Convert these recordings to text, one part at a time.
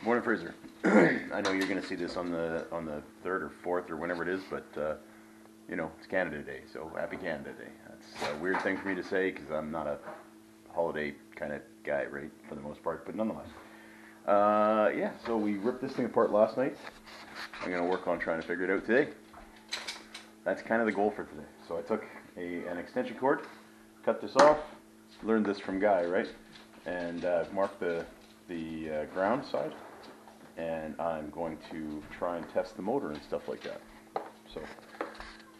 Morning, Fraser. I know you're going to see this on the 3rd or 4th or whenever it is, but you know, it's Canada Day, so happy Canada Day. That's a weird thing for me to say because I'm not a holiday kind of guy, right, for the most part, but nonetheless. Yeah, so we ripped this thing apart last night. I'm going to work on trying to figure it out today. That's kind of the goal for today. So I took an extension cord, cut this off, learned this from Guy, right, and marked the ground side, and I'm going to try and test the motor and stuff like that. So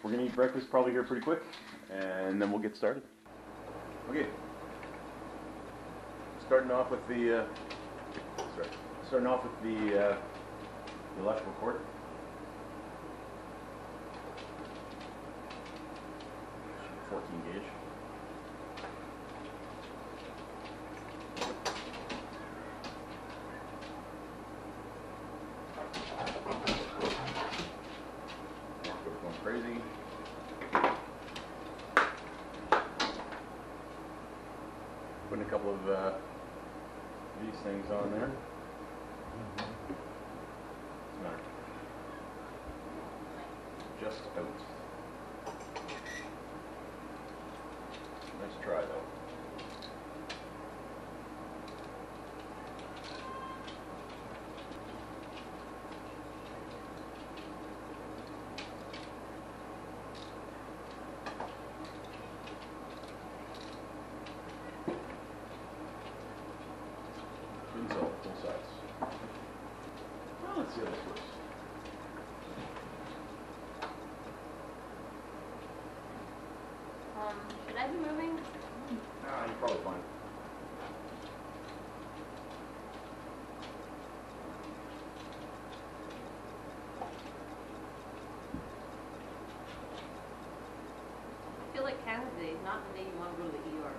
we're going to eat breakfast probably here pretty quick, and then we'll get started. Okay, starting off with the electrical cord. 14 gauge. Going crazy. Putting a couple of these things on there. Just out. Nice try though. Pins out both sides. Well, let's see how this works. Should I be moving? Nah, you're probably fine. I feel like Canada Day is not the day you want to go to the ER.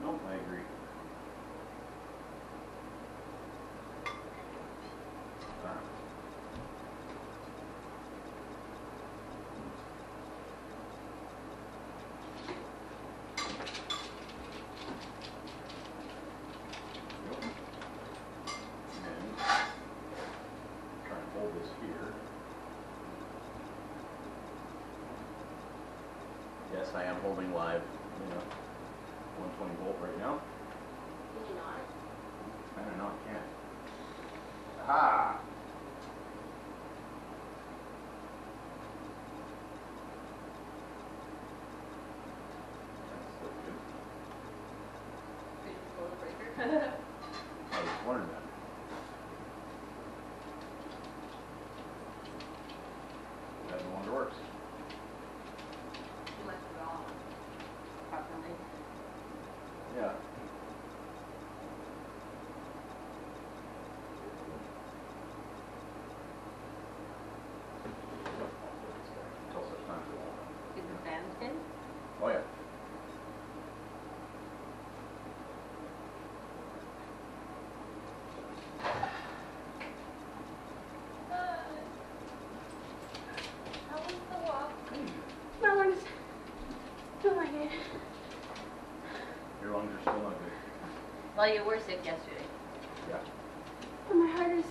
Nope, I agree. Yes, I am holding live, 120 volt right now. Can you not? Kind of not, can't. Ah! That's still good. Did you pull the breaker? I was wondering that. That no longer works. You left it all properly. Yeah. Until such time as it won't. Is the fan spin? Oh yeah. How was the walk? My lungs feel like it. Your lungs are still not good. Well, you were sick yesterday. Yeah. But my heart is.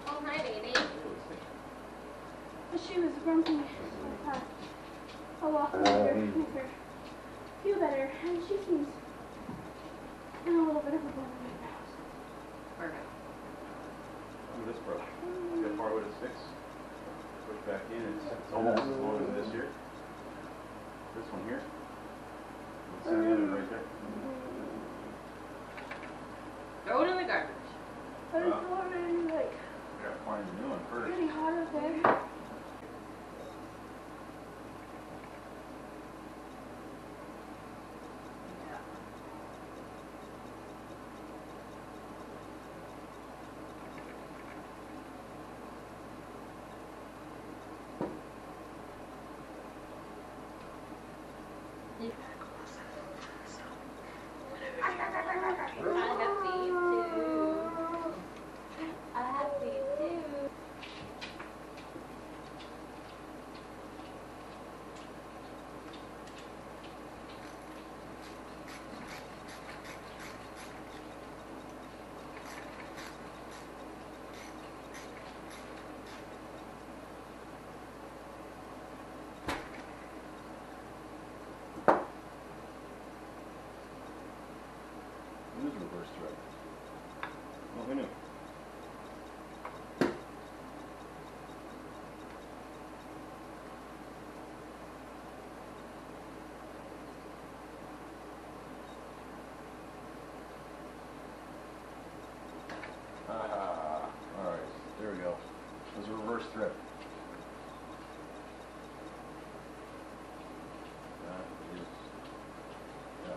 Oh, hi, Amy. But she was grumpy. I thought I'll walk over there and make her feel better. And she seems in a little bit of a bummer right now. Perfect. Look at this brush. See how far away it sticks? Push back in. It's almost as long as this here. This one here. strip. Well, who knew? Alright, there we go. There's a reverse strip. That is, yeah.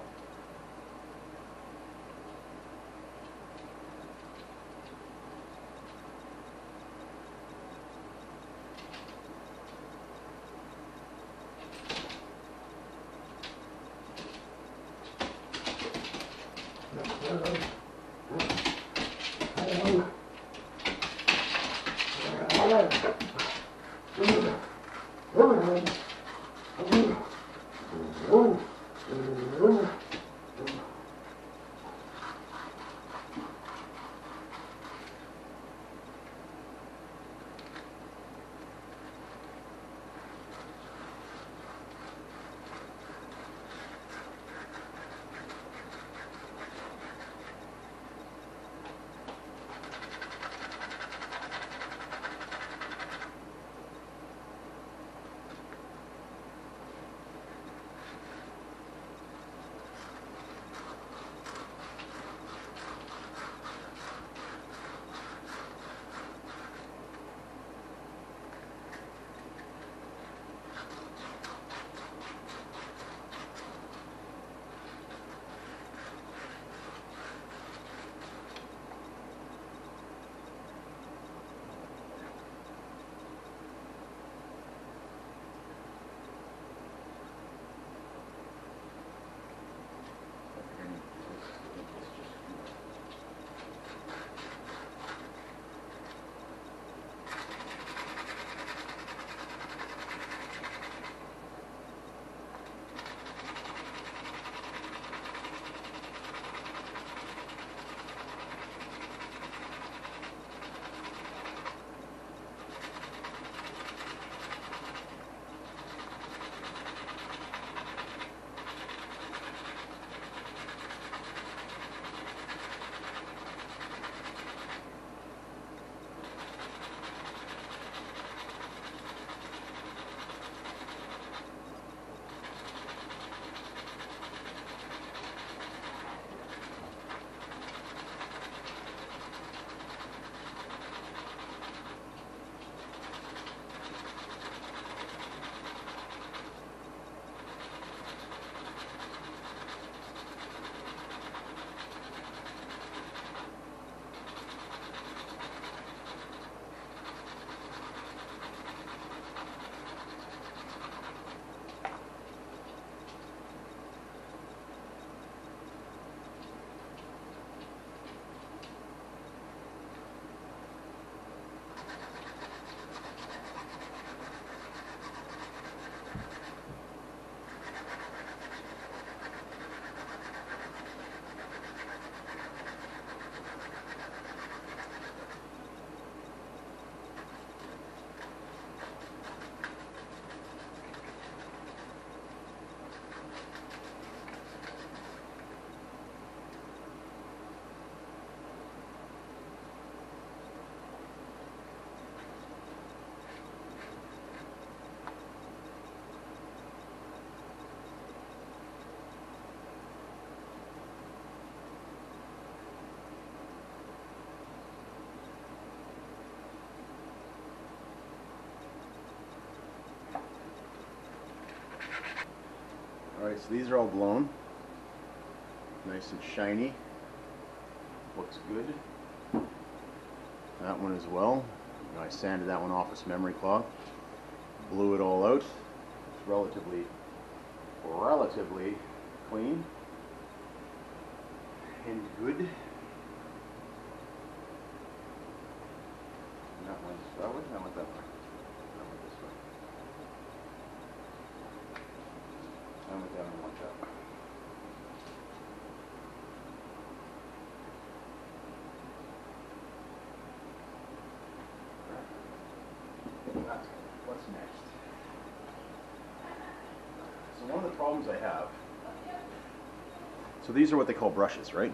Alright, so these are all blown. Nice and shiny. Looks good. That one as well. I sanded that one off with some memory cloth. Blew it all out. It's relatively clean and good. And that one's that way. That went that way. That went this way. That went down and went that way. What's next? So one of the problems I have, so these are what they call brushes, right?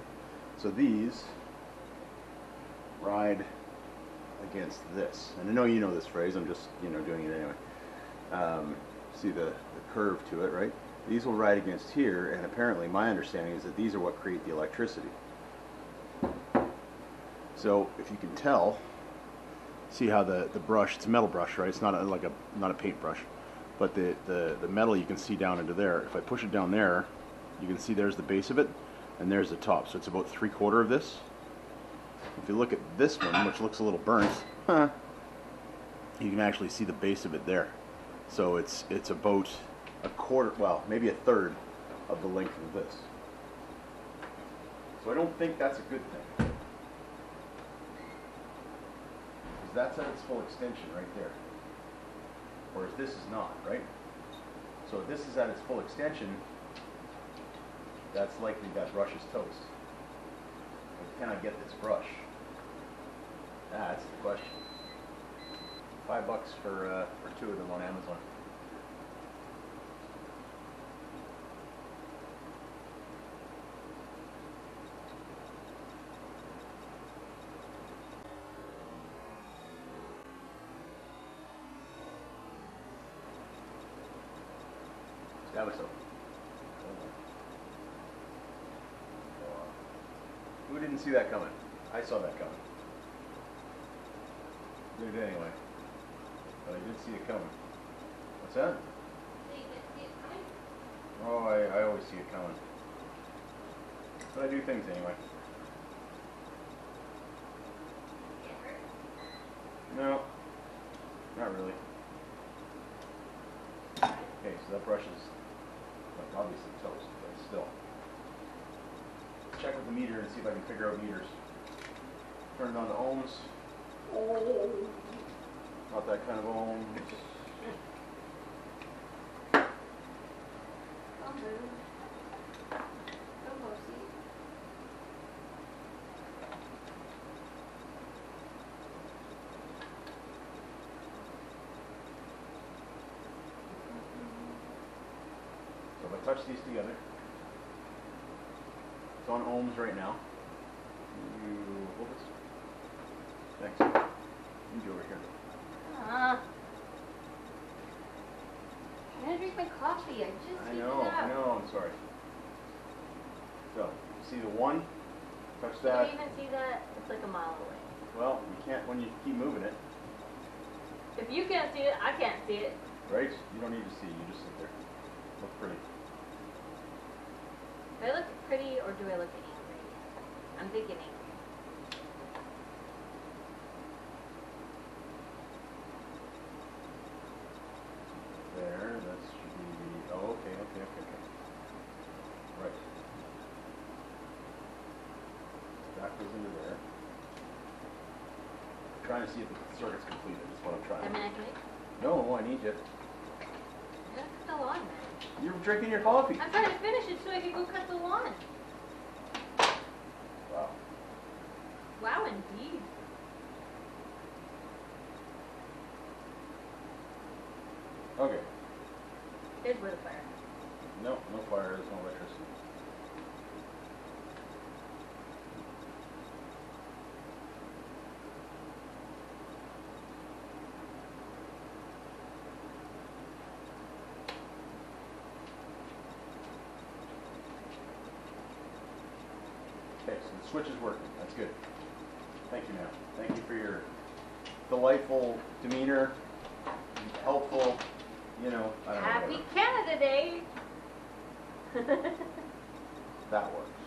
So these ride against this. And I know you know this phrase, I'm just, doing it anyway. See the curve to it, right? These will ride against here, and apparently my understanding is that these are what create the electricity. So if you can tell, see how the brush, it's a metal brush, right? It's not not a paintbrush, but the metal you can see down into there. If I push it down there, you can see there's the base of it, and there's the top. So it's about 3/4 of this. If you look at this one, which looks a little burnt, you can actually see the base of it there. So it's about a quarter, well, maybe a third of the length of this. So I don't think that's a good thing. Because that's at its full extension right there. Whereas this is not, right? So if this is at its full extension, that's likely that brush is toast. But can I get this brush? That's the question. $5 for 2 of them on Amazon. Stab us up. Who didn't see that coming? I saw that coming. Did it anyway. But I did see it coming. What's that? So you didn't see it coming? Oh, I always see it coming. But I do things anyway. Get hurt? No, not really. Okay, so that brush is like obviously toast, but still. Check with the meter and see if I can figure out meters. Turn it on to ohms. Oh, not that kind of ohms. Don't move. Don't go see. So if I touch these together, it's on ohms right now. You hold this. Thanks. You go over here. I'm gonna drink my coffee. I just I heated know, it up. I know, I'm sorry. So, see the one? Touch You that. can't even see that. It's like a mile away. Well, you can't when you keep moving it, If you can't see it, I can't see it. right? You don't need to see, you just sit there. Look pretty. Do I look pretty or do I look angry? I'm thinking angry. There, that should be, oh, okay. Right. That goes into there. Trying to see if the circuit's completed, is what I'm trying I to mean, do. I can make No, I need you. cut the lawn, man. You're drinking your coffee. I'm trying to finish it so I can go cut the lawn. Wow. Wow, indeed. Okay. There's where the fire. No fire, there's no electricity. Okay, so the switch is working. That's good. Thank you, ma'am. Thank you for your delightful demeanor, helpful, I don't know. Happy whatever. Canada Day! That works.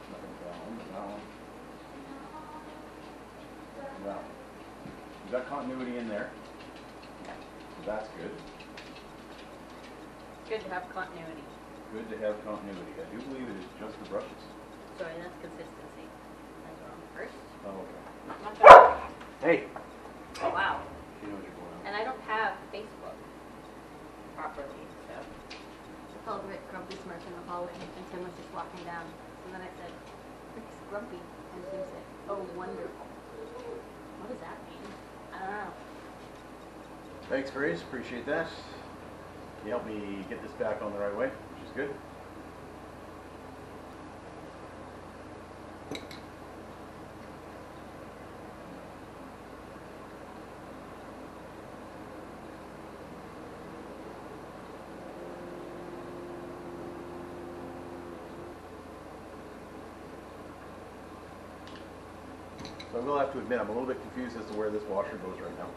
Nothing down, but that one. That one. You got continuity in there. So that's good. It's good to have continuity. Good to have continuity. I do believe it is just the brushes. Sorry, that's consistency. That's wrong. First. Oh, okay. Not bad. Hey! Oh, wow. You know what you're going on. And I don't have Facebook properly, so. I called Rick Grumpy Smirk in the hallway, and Tim was just walking down. And then I said, Rick's grumpy. And Tim said, oh, wonderful. What does that mean? I don't know. Thanks, Grace. Appreciate that. You help me get this back on the right way, which is good. So I will have to admit, I'm a little bit confused as to where this washer goes right now.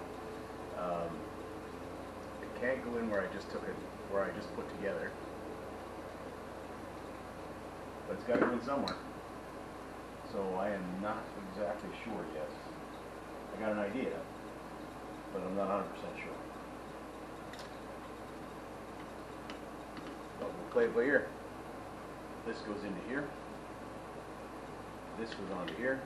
It can't go in where I just took it, where I just put together. But it's got to go in somewhere. So I am not exactly sure yet. I got an idea, but I'm not 100% sure. But we'll play it by ear. This goes into here. This goes onto here.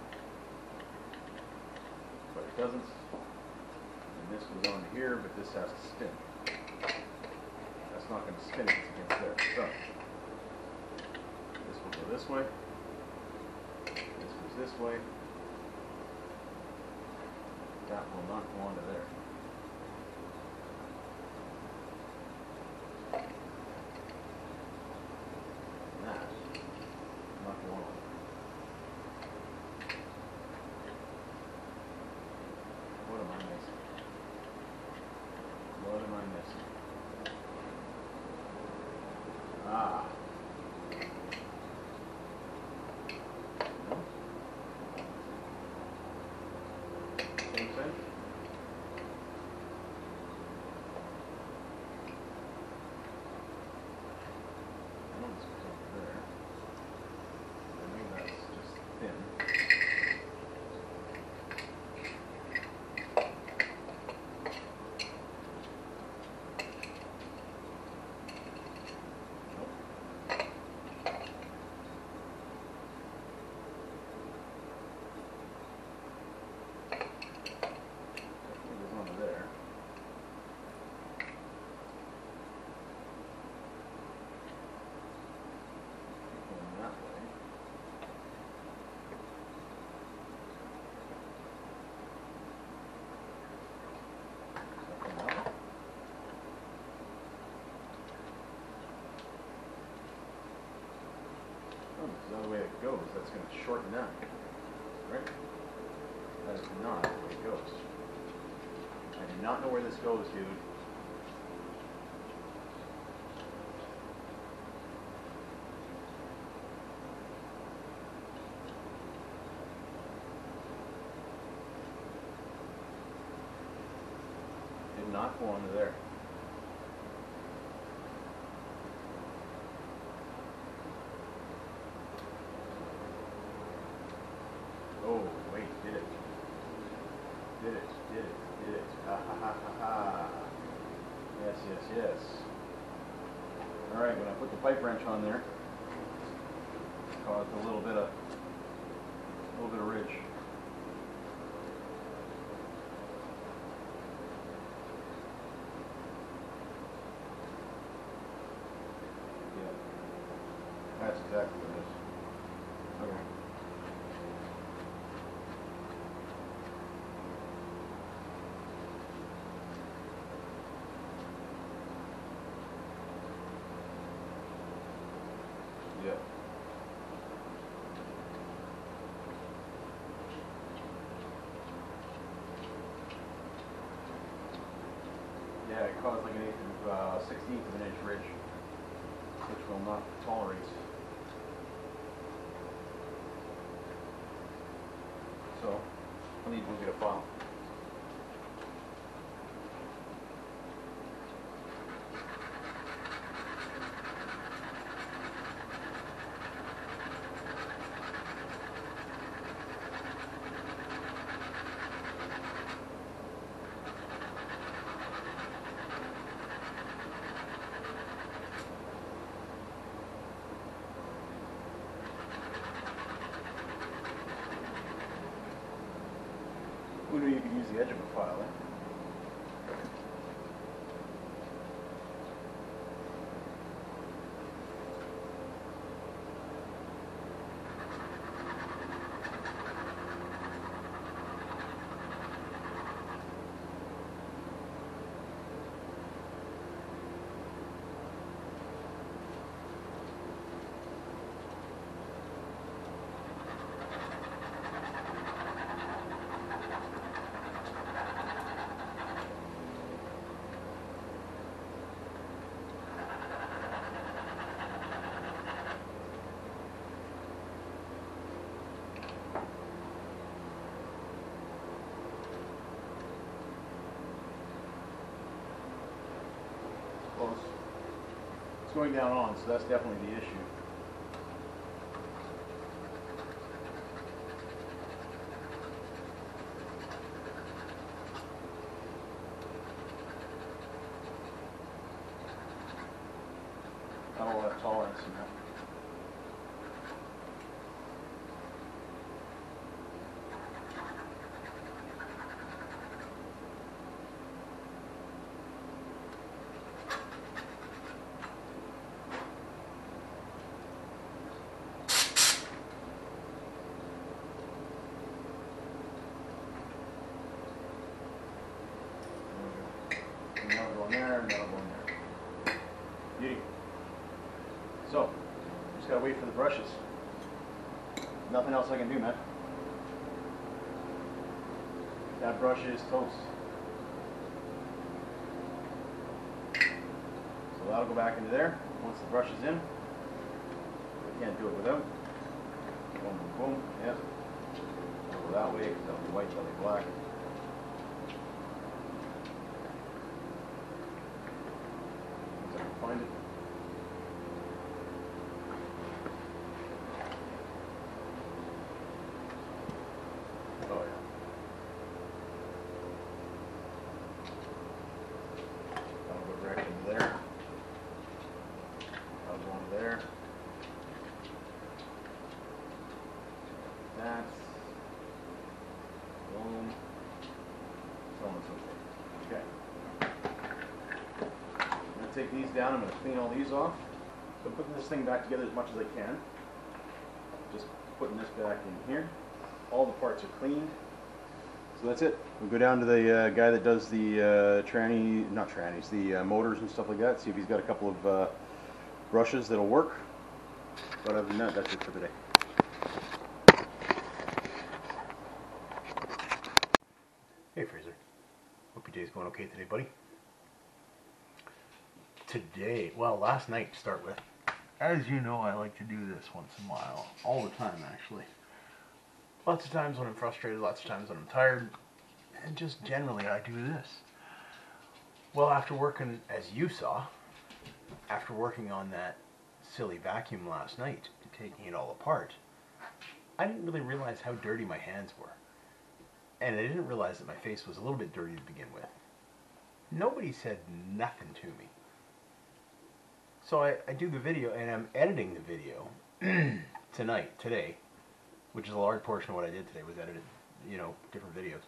But it doesn't. And this goes on to here, but this has to spin. That's not going to spin it against there. So, this will go this way. This goes this way. That will not go onto there. And that will not go on. What am I missing? What am I missing? Ah. No? Same thing? No, this goes over there. I think that's just thin. The other way it goes, that's going to shorten that, right? That is not the way it goes. I do not know where this goes, dude. Did not go onto there. Oh, wait, did it? Did it, did it, did it. Ha ha ha ha ha. Yes, yes, yes. Alright, when I put the pipe wrench on there, it caused a little bit of ridge. Yeah. That's exactly what it is. Okay. Yeah. Yeah, it caused like an 16th of an inch ridge, which will not tolerate. So, I need to go get a file. Who knew you could use the edge of a file, eh? going down on, so that's definitely the issue. Not all that tolerance in that. Another one there, another one there. Beauty. So, just gotta wait for the brushes. Nothing else I can do, man. That brush is toast. So that'll go back into there once the brush is in. I can't do it without. Boom, boom, boom. Yep. I'll go that way, because that'll be white, that'll be black. Once I can find it. Oh yeah. That'll go direct into there. That'll go into there. That's boom. So on and so forth. Okay. I'm gonna take these down. I'm gonna clean all these off. So I'm putting this thing back together as much as I can. Just putting this back in here. All the parts are cleaned. So that's it. We'll go down to the guy that does the the motors and stuff like that. See if he's got a couple of brushes that'll work. But other than that, that's it for today. Hey Fraser. Hope your day's going okay today, buddy. Today, well, last night to start with. As you know, I like to do this once in a while. All the time, actually. Lots of times when I'm frustrated, lots of times when I'm tired, and just generally I do this. Well, after working, as you saw, after working on that silly vacuum last night, taking it all apart, I didn't really realize how dirty my hands were. And I didn't realize that my face was a little bit dirty to begin with. Nobody said nothing to me. So I do the video, and I'm editing the video today, which is a large portion of what I did today was edited, different videos.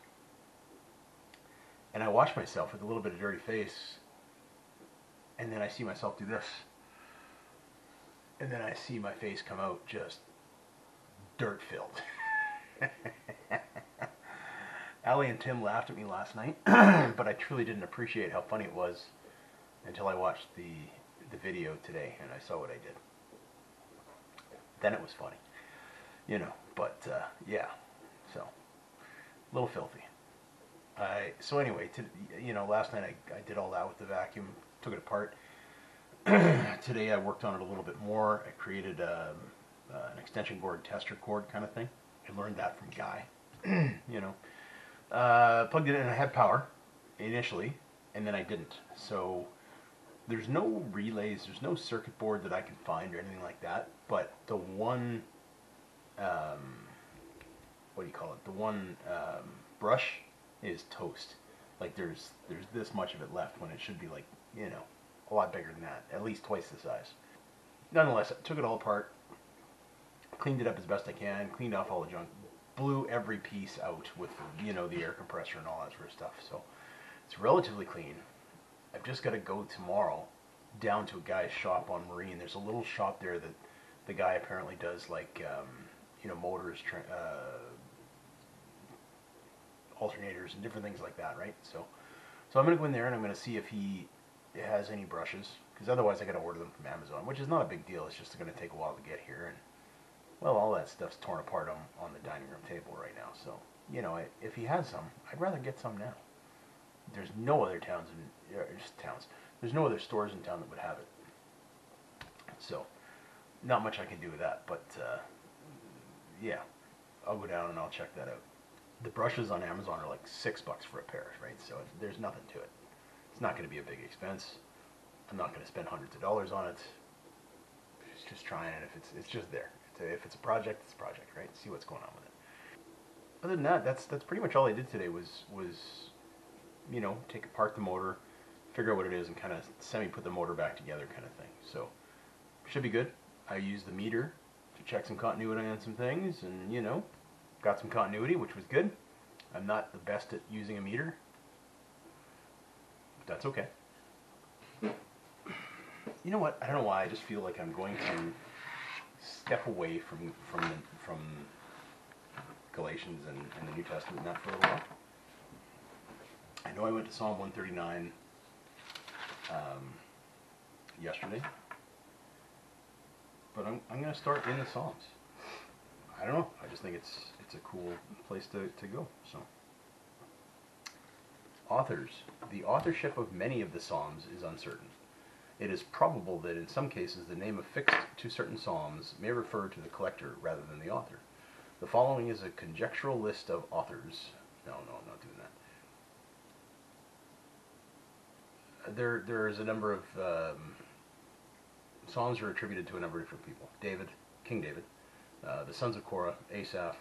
And I watch myself with a little bit of dirty face, and then I see myself do this. And then I see my face come out just dirt-filled. Allie and Tim laughed at me last night, but I truly didn't appreciate how funny it was until I watched the video today and I saw what I did. Then it was funny, but yeah, so a little filthy. So anyway, last night I did all that with the vacuum, took it apart. Today I worked on it a little bit more. I created an extension cord tester cord kind of thing. I learned that from Guy. Plugged it in and I had power initially, and then I didn't. So there's no relays, there's no circuit board that I can find or anything like that, but the one, the one brush is toast. Like there's this much of it left when it should be like, a lot bigger than that, at least twice the size. Nonetheless, I took it all apart, cleaned it up as best I can, cleaned off all the junk, blew every piece out with, the air compressor and all that sort of stuff. So it's relatively clean. I've just got to go tomorrow down to a guy's shop on Marine. There's a little shop there that the guy apparently does like, motors, alternators and different things like that, right? So I'm going to go in there and I'm going to see if he has any brushes, because otherwise I got to order them from Amazon, which is not a big deal. It's just going to take a while to get here, and well, all that stuff's torn apart on the dining room table right now. So if he has some, I'd rather get some now. There's no other there's no other stores in town that would have it. So not much I can do with that, but yeah, I'll go down and I'll check that out. The brushes on Amazon are like $6 for a pair, right? So there's nothing to it. It's not going to be a big expense. I'm not going to spend hundreds of dollars on it. It's just trying it. If it's just there. If it's a project, it's a project, right? See what's going on with it. Other than that, that's pretty much all I did today. Was you know, take apart the motor, figure out what it is, and kind of put the motor back together, kind of thing. So should be good. I used the meter to check some continuity on some things, and you know, got some continuity, which was good. I'm not the best at using a meter, but that's okay. You know what? I don't know why. I just feel like I'm going to step away from Galatians and the New Testament and that for a little while. I know I went to Psalm 139 yesterday, but I'm going to start in the Psalms. I don't know. I just think it's a cool place to go. So, authors. The authorship of many of the Psalms is uncertain. It is probable that in some cases the name affixed to certain psalms may refer to the collector rather than the author. The following is a conjectural list of authors. No, I'm not doing that. There is a number of psalms are attributed to a number of different people. David, King David, the sons of Korah, Asaph,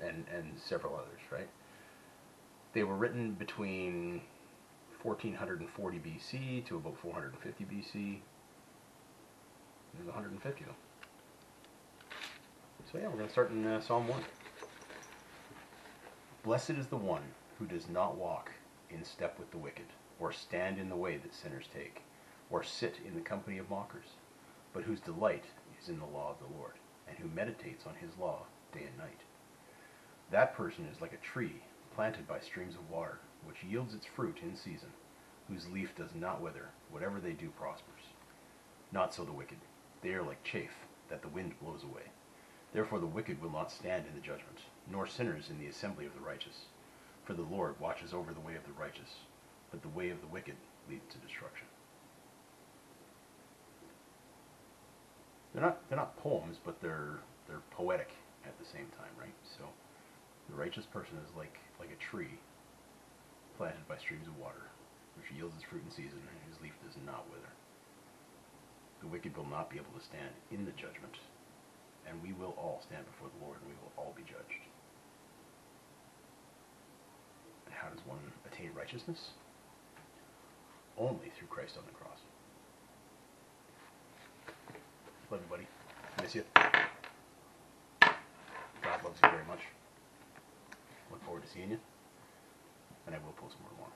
and several others. Right? They were written between 1440 BC to about 450 BC. There's 150 of them. So yeah, we're going to start in Psalm 1. Blessed is the one who does not walk in step with the wicked, or stand in the way that sinners take, or sit in the company of mockers, but whose delight is in the law of the Lord, and who meditates on his law day and night. That person is like a tree planted by streams of water, which yields its fruit in season, whose leaf does not wither. Whatever they do prospers. Not so the wicked. They are like chaff that the wind blows away. Therefore the wicked will not stand in the judgment, nor sinners in the assembly of the righteous. For the Lord watches over the way of the righteous, but the way of the wicked leads to destruction. They're not poems, but they're poetic at the same time, right? So the righteous person is like a tree planted by streams of water, which yields its fruit in season, and his leaf does not wither. The wicked will not be able to stand in the judgment, and we will all stand before the Lord, and we will all be judged. And how does one attain righteousness? Only through Christ on the cross. Love you, buddy. Miss you. God loves you very much. Look forward to seeing you. And I will post more tomorrow.